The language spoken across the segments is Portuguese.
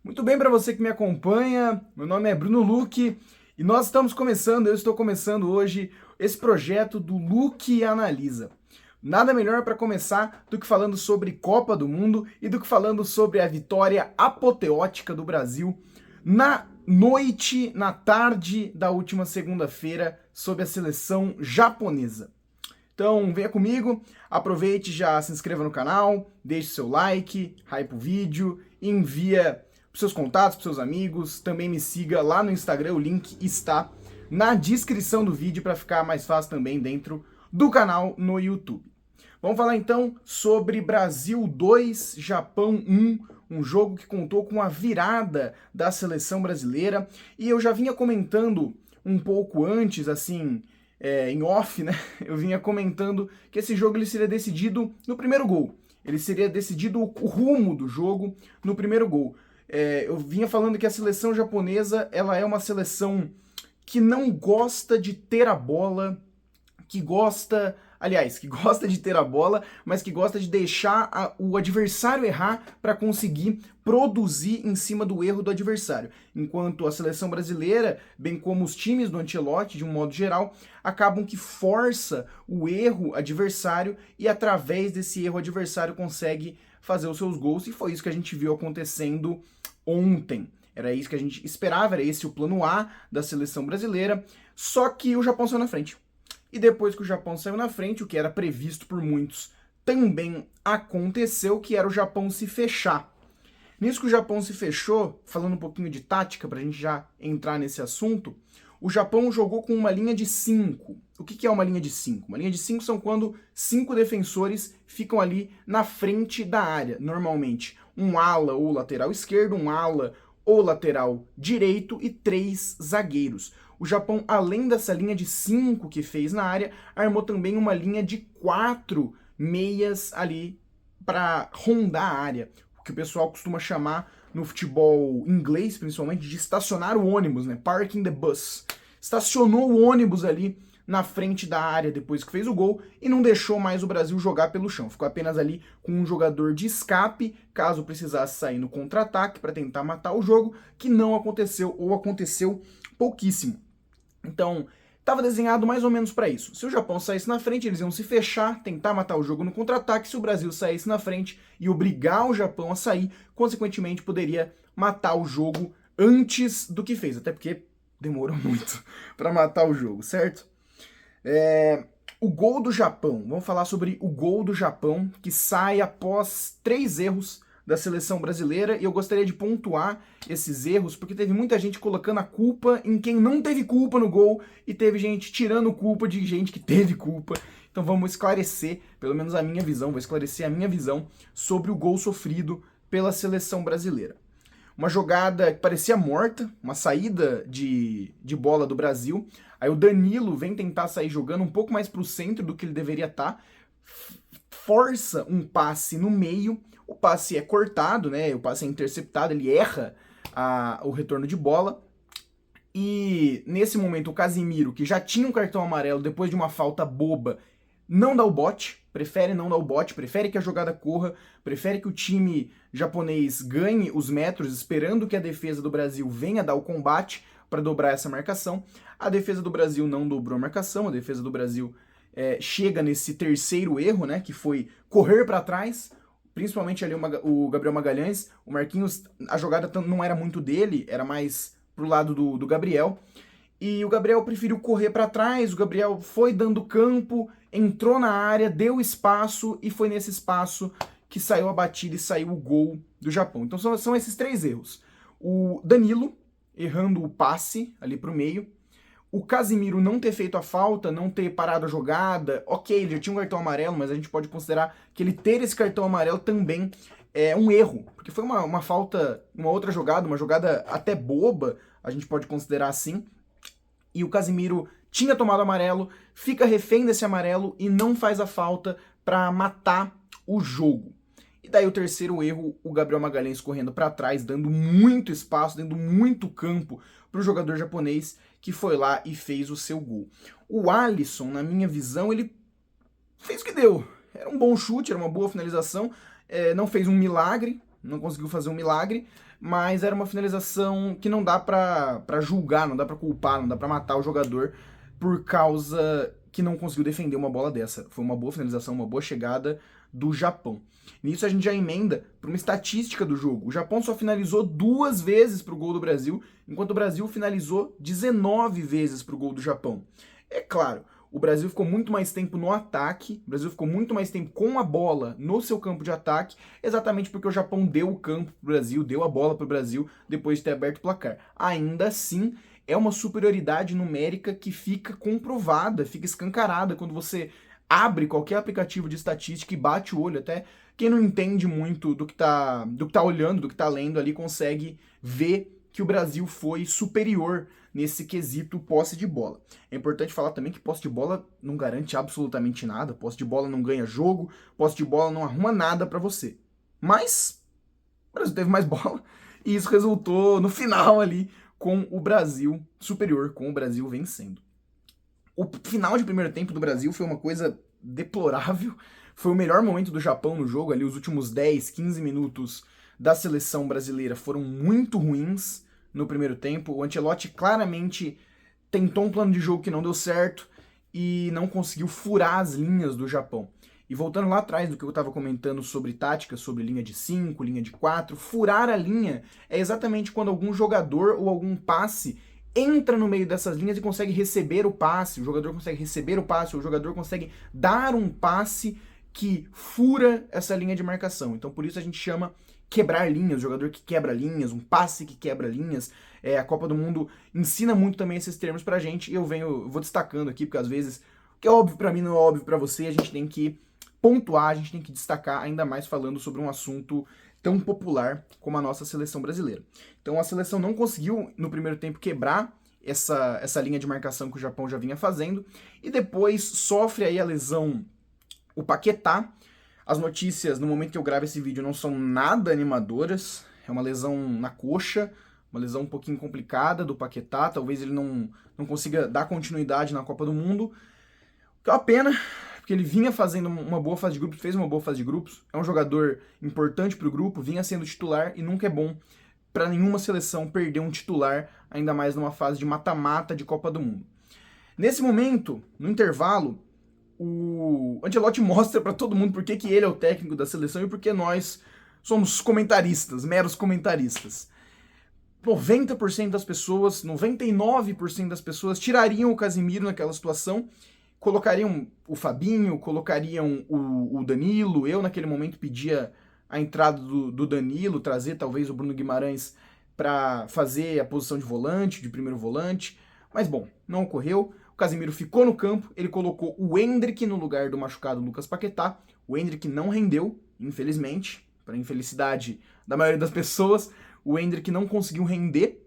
Muito bem para você que me acompanha, meu nome é Bruno Luque e eu estou começando hoje esse projeto do Luque Analisa. Nada melhor para começar do que falando sobre Copa do Mundo e do que falando sobre a vitória apoteótica do Brasil na tarde da última segunda-feira sobre a seleção japonesa. Então venha comigo, aproveite, já se inscreva no canal, deixe seu like, hype o vídeo, envia para seus contatos, para seus amigos, também me siga lá no Instagram, o link está na descrição do vídeo para ficar mais fácil também dentro do canal no YouTube. Vamos falar então sobre Brasil 2, Japão 1, um jogo que contou com a virada da seleção brasileira, e eu já vinha comentando um pouco antes, assim, em off, né? Eu vinha comentando que esse jogo ele seria decidido no primeiro gol. Ele seria decidido o rumo do jogo no primeiro gol. Eu vinha falando que a seleção japonesa ela é uma seleção que não gosta de ter a bola, que gosta de ter a bola, mas que gosta de deixar o adversário errar para conseguir produzir em cima do erro do adversário. Enquanto a seleção brasileira, bem como os times do Ancelotti, de um modo geral, acabam que força o erro adversário e através desse erro adversário consegue fazer os seus gols, e foi isso que a gente viu acontecendo ontem. Era isso que a gente esperava, era esse o plano A da seleção brasileira, só que o Japão saiu na frente. E depois que o Japão saiu na frente, o que era previsto por muitos também aconteceu, que era o Japão se fechar. Nisso que o Japão se fechou, falando um pouquinho de tática, para a gente já entrar nesse assunto, o Japão jogou com uma linha de 5. O que é uma linha de 5? Uma linha de 5 são quando 5 defensores ficam ali na frente da área, normalmente um ala ou lateral esquerdo, um ala ou lateral direito e 3 zagueiros. O Japão, além dessa linha de 5 que fez na área, armou também uma linha de 4 meias ali para rondar a área, o que o pessoal costuma chamar no futebol inglês, principalmente, de estacionar o ônibus, né? Parking the bus. Estacionou o ônibus ali na frente da área depois que fez o gol e não deixou mais o Brasil jogar pelo chão. Ficou apenas ali com um jogador de escape, caso precisasse sair no contra-ataque para tentar matar o jogo, que não aconteceu ou aconteceu pouquíssimo. Então, estava desenhado mais ou menos para isso. Se o Japão saísse na frente, eles iam se fechar, tentar matar o jogo no contra-ataque. Se o Brasil saísse na frente e obrigar o Japão a sair, consequentemente poderia matar o jogo antes do que fez, até porque demorou muito para matar o jogo, certo? O gol do Japão, vamos falar sobre o gol do Japão, que sai após 3 erros da seleção brasileira, e eu gostaria de pontuar esses erros, porque teve muita gente colocando a culpa em quem não teve culpa no gol, e teve gente tirando culpa de gente que teve culpa. Então vamos esclarecer, pelo menos a minha visão, vou esclarecer a minha visão sobre o gol sofrido pela seleção brasileira. Uma jogada que parecia morta, uma saída de bola do Brasil, aí o Danilo vem tentar sair jogando um pouco mais para o centro do que ele deveria estar, força um passe no meio, o passe é cortado, né? O passe é interceptado, ele erra o retorno de bola. E nesse momento o Casimiro, que já tinha um cartão amarelo depois de uma falta boba, não dá o bote, prefere não dar o bote, prefere que a jogada corra, prefere que o time japonês ganhe os metros, esperando que a defesa do Brasil venha dar o combate para dobrar essa marcação. A defesa do Brasil não dobrou a marcação, a defesa do Brasil chega nesse terceiro erro, né, que foi correr para trás, principalmente ali o Gabriel Magalhães. O Marquinhos, a jogada não era muito dele, era mais pro lado do Gabriel. E o Gabriel preferiu correr para trás, o Gabriel foi dando campo, entrou na área, deu espaço, e foi nesse espaço que saiu a batida e saiu o gol do Japão. Então são esses 3 erros. O Danilo errando o passe ali pro meio, o Casimiro não ter feito a falta, não ter parado a jogada, ok, ele já tinha um cartão amarelo, mas a gente pode considerar que ele ter esse cartão amarelo também é um erro, porque foi uma falta, uma outra jogada, uma jogada até boba, a gente pode considerar assim, e o Casimiro tinha tomado amarelo, fica refém desse amarelo e não faz a falta para matar o jogo. E daí o terceiro erro, o Gabriel Magalhães correndo para trás, dando muito espaço, dando muito campo para o jogador japonês, que foi lá e fez o seu gol. O Alisson, na minha visão, ele fez o que deu. Era um bom chute, era uma boa finalização, não fez um milagre, não conseguiu fazer um milagre, mas era uma finalização que não dá pra julgar, não dá pra culpar, não dá pra matar o jogador por causa que não conseguiu defender uma bola dessa. Foi uma boa finalização, uma boa chegada do Japão. Nisso a gente já emenda para uma estatística do jogo. O Japão só finalizou 2 vezes para o gol do Brasil, enquanto o Brasil finalizou 19 vezes para o gol do Japão. É claro, o Brasil ficou muito mais tempo no ataque, o Brasil ficou muito mais tempo com a bola no seu campo de ataque, exatamente porque o Japão deu o campo para o Brasil, deu a bola para o Brasil depois de ter aberto o placar. Ainda assim, é uma superioridade numérica que fica comprovada, fica escancarada quando você abre qualquer aplicativo de estatística e bate o olho. Até quem não entende muito do que tá olhando, do que tá lendo ali, consegue ver que o Brasil foi superior nesse quesito posse de bola. É importante falar também que posse de bola não garante absolutamente nada, posse de bola não ganha jogo, posse de bola não arruma nada para você. Mas o Brasil teve mais bola e isso resultou no final ali com o Brasil superior, com o Brasil vencendo. O final de primeiro tempo do Brasil foi uma coisa deplorável. Foi o melhor momento do Japão no jogo, ali os últimos 10, 15 minutos da seleção brasileira foram muito ruins no primeiro tempo. O Ancelotti claramente tentou um plano de jogo que não deu certo e não conseguiu furar as linhas do Japão. E voltando lá atrás do que eu estava comentando sobre tática, sobre linha de 5, linha de 4, furar a linha é exatamente quando algum jogador ou algum passe entra no meio dessas linhas e consegue receber o passe, o jogador consegue receber o passe, o jogador consegue dar um passe que fura essa linha de marcação. Então por isso a gente chama quebrar linhas, o jogador que quebra linhas, um passe que quebra linhas. A Copa do Mundo ensina muito também esses termos pra gente e eu vou destacando aqui, porque às vezes o que é óbvio pra mim não é óbvio pra você, a gente tem que pontuar, a gente tem que destacar, ainda mais falando sobre um assunto tão popular como a nossa seleção brasileira. Então a seleção não conseguiu, no primeiro tempo, quebrar essa linha de marcação que o Japão já vinha fazendo, e depois sofre aí a lesão o Paquetá. As notícias, no momento que eu gravo esse vídeo, não são nada animadoras, é uma lesão na coxa, uma lesão um pouquinho complicada do Paquetá, talvez ele não consiga dar continuidade na Copa do Mundo, que é uma pena, porque ele vinha fazendo uma boa fase de grupos, fez uma boa fase de grupos, é um jogador importante para o grupo, vinha sendo titular e nunca é bom para nenhuma seleção perder um titular, ainda mais numa fase de mata-mata de Copa do Mundo. Nesse momento, no intervalo, o Ancelotti mostra para todo mundo por que ele é o técnico da seleção e por que nós somos comentaristas, meros comentaristas. 90% das pessoas, 99% das pessoas tirariam o Casemiro naquela situação, colocariam o Fabinho, colocariam o Danilo. Eu, naquele momento, pedia a entrada do Danilo, trazer talvez o Bruno Guimarães para fazer a posição de volante, de primeiro volante. Mas, bom, não ocorreu. O Casemiro ficou no campo, ele colocou o Endrick no lugar do machucado Lucas Paquetá. O Endrick não rendeu, infelizmente, para infelicidade da maioria das pessoas. O Endrick não conseguiu render.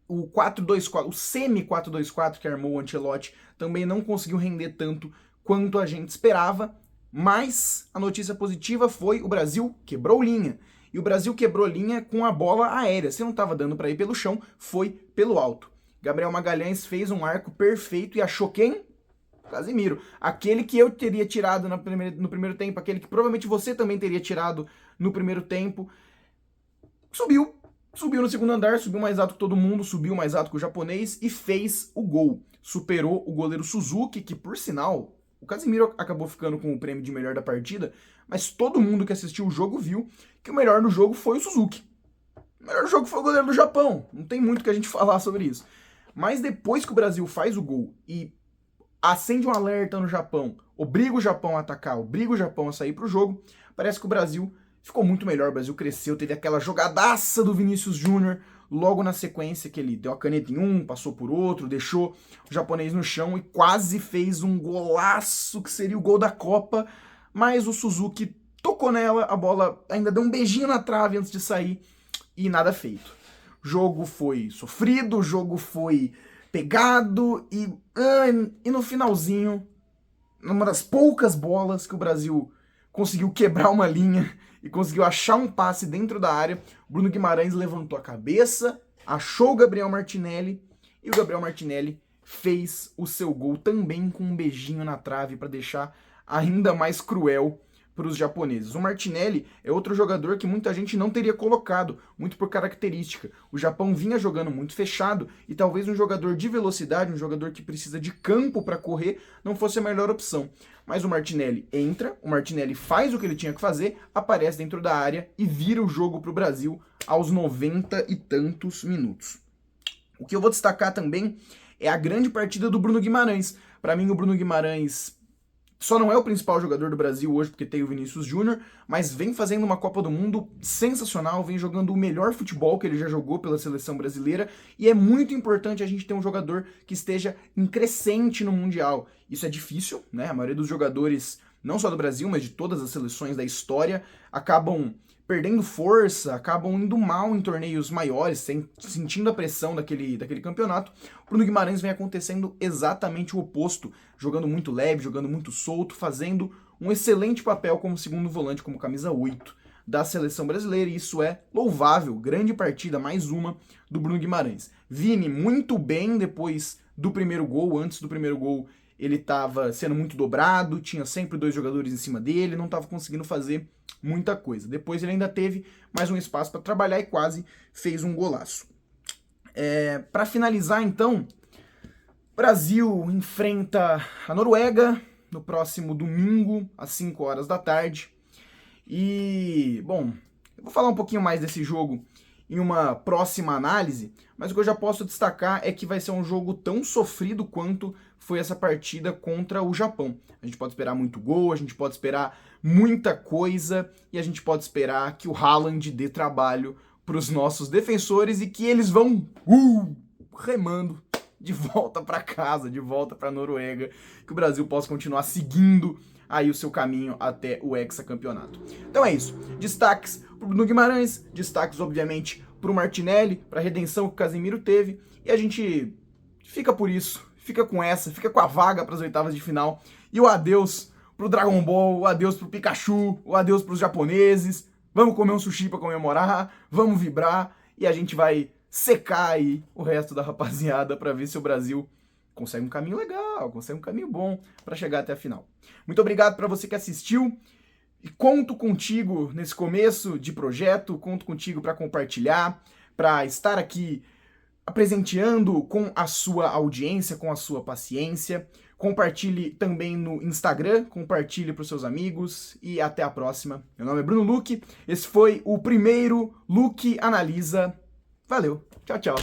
O 4-2-4, o semi-4-2-4 que armou o Ancelotti também não conseguiu render tanto quanto a gente esperava, mas a notícia positiva foi o Brasil quebrou linha. E o Brasil quebrou linha com a bola aérea. Se não estava dando para ir pelo chão, foi pelo alto. Gabriel Magalhães fez um arco perfeito e achou quem? Casemiro. Aquele que eu teria tirado no primeiro tempo, aquele que provavelmente você também teria tirado no primeiro tempo. Subiu no segundo andar, subiu mais alto que todo mundo, subiu mais alto que o japonês e fez o gol. Superou o goleiro Suzuki, que por sinal, o Casemiro acabou ficando com o prêmio de melhor da partida, mas todo mundo que assistiu o jogo viu que o melhor do jogo foi o Suzuki. O melhor do jogo foi o goleiro do Japão, não tem muito que a gente falar sobre isso. Mas depois que o Brasil faz o gol e acende um alerta no Japão, obriga o Japão a atacar, obriga o Japão a sair pro jogo, parece que o Brasil ficou muito melhor, o Brasil cresceu, teve aquela jogadaça do Vinícius Júnior, logo na sequência que ele deu a caneta em um, passou por outro, deixou o japonês no chão e quase fez um golaço que seria o gol da Copa, mas o Suzuki tocou nela, a bola ainda deu um beijinho na trave antes de sair e nada feito. O jogo foi sofrido, o jogo foi pegado e no finalzinho, numa das poucas bolas que o Brasil conseguiu quebrar uma linha e conseguiu achar um passe dentro da área, o Bruno Guimarães levantou a cabeça, achou o Gabriel Martinelli e o Gabriel Martinelli fez o seu gol também com um beijinho na trave para deixar ainda mais cruel para os japoneses. O Martinelli é outro jogador que muita gente não teria colocado, muito por característica. O Japão vinha jogando muito fechado e talvez um jogador de velocidade, um jogador que precisa de campo para correr, não fosse a melhor opção. Mas o Martinelli entra, o Martinelli faz o que ele tinha que fazer, aparece dentro da área e vira o jogo para o Brasil aos 90 e tantos minutos. O que eu vou destacar também é a grande partida do Bruno Guimarães. Para mim, o Bruno Guimarães só não é o principal jogador do Brasil hoje porque tem o Vinícius Júnior, mas vem fazendo uma Copa do Mundo sensacional, vem jogando o melhor futebol que ele já jogou pela seleção brasileira, e é muito importante a gente ter um jogador que esteja em crescente no Mundial. Isso é difícil, né? A maioria dos jogadores, não só do Brasil, mas de todas as seleções da história, acabam perdendo força, acabam indo mal em torneios maiores, sentindo a pressão daquele campeonato. O Bruno Guimarães vem acontecendo exatamente o oposto, jogando muito leve, jogando muito solto, fazendo um excelente papel como segundo volante, como camisa 8 da seleção brasileira, e isso é louvável. Grande partida, mais uma, do Bruno Guimarães. Vini muito bem depois do primeiro gol. Antes do primeiro gol ele estava sendo muito dobrado, tinha sempre 2 jogadores em cima dele, não estava conseguindo fazer muita coisa. Depois ele ainda teve mais um espaço para trabalhar e quase fez um golaço. Para finalizar, então, Brasil enfrenta a Noruega no próximo domingo, às 5 horas da tarde. E, bom, eu vou falar um pouquinho mais desse jogo em uma próxima análise, mas o que eu já posso destacar é que vai ser um jogo tão sofrido quanto foi essa partida contra o Japão. A gente pode esperar muito gol, a gente pode esperar muita coisa, e a gente pode esperar que o Haaland dê trabalho para os nossos defensores e que eles vão remando de volta para casa, de volta para a Noruega, que o Brasil possa continuar seguindo aí o seu caminho até o hexacampeonato. Então é isso. Destaques para o Bruno Guimarães, destaques, obviamente, para o Martinelli, para a redenção que o Casemiro teve, e a gente fica por isso, fica com essa, fica com a vaga para as oitavas de final, e o adeus pro Dragon Ball, o adeus pro Pikachu, o adeus pros japoneses. Vamos comer um sushi para comemorar, vamos vibrar, e a gente vai secar aí o resto da rapaziada para ver se o Brasil consegue um caminho legal, consegue um caminho bom para chegar até a final. Muito obrigado para você que assistiu, e conto contigo nesse começo de projeto, conto contigo para compartilhar, para estar aqui presenteando com a sua audiência, com a sua paciência. Compartilhe também no Instagram, compartilhe para os seus amigos e até a próxima. Meu nome é Bruno Luque, esse foi o primeiro Luque Analisa. Valeu, tchau, tchau.